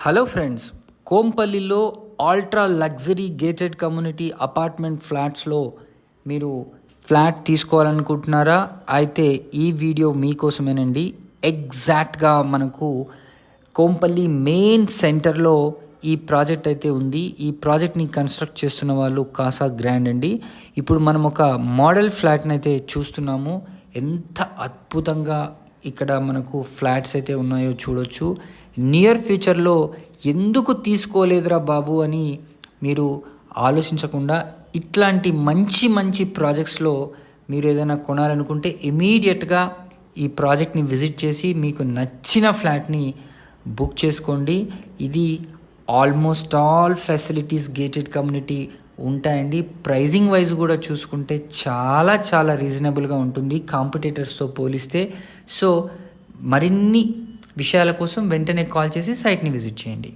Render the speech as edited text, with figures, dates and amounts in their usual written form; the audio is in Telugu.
హలో ఫ్రెండ్స్, కోంపల్లిలో ultra luxury gated community apartment ఫ్లాట్స్లో మీరు ఫ్లాట్ తీసుకోవాలనుకుంటున్నారా? అయితే ఈ వీడియో మీకోసమేనండి. ఎగ్జాక్ట్గా మనకు కోంపల్లి మెయిన్ సెంటర్లో ఈ ప్రాజెక్ట్ అయితే ఉంది. ఈ ప్రాజెక్ట్ని కన్స్ట్రక్ట్ చేస్తున్న వాళ్ళు కాసా గ్రాండ్ అండి. ఇప్పుడు మనం ఒక మోడల్ ఫ్లాట్ని అయితే చూస్తున్నాము. ఎంత అద్భుతంగా ఇక్కడ మనకు ఫ్లాట్స్ అయితే ఉన్నాయో చూడొచ్చు. నియర్ ఫ్యూచర్లో ఎందుకు తీసుకోలేదురా బాబు అని మీరు ఆలోచించకుండా ఇట్లాంటి మంచి మంచి ప్రాజెక్ట్స్లో మీరు ఏదైనా కొనాలనుకుంటే ఇమీడియట్గా ఈ ప్రాజెక్ట్ని విజిట్ చేసి మీకు నచ్చిన ఫ్లాట్ని బుక్ చేసుకోండి. ఇది almost all facilities gated community ఉంటాయండి. ప్రైజింగ్ వైజ్ కూడా చూసుకుంటే చాలా చాలా రీజనబుల్గా ఉంటుంది కాంపిటీటర్స్తో పోలిస్తే. సో మరిన్ని విషయాల కోసం వెంటనే కాల్ చేసి సైట్ని విజిట్ చేయండి.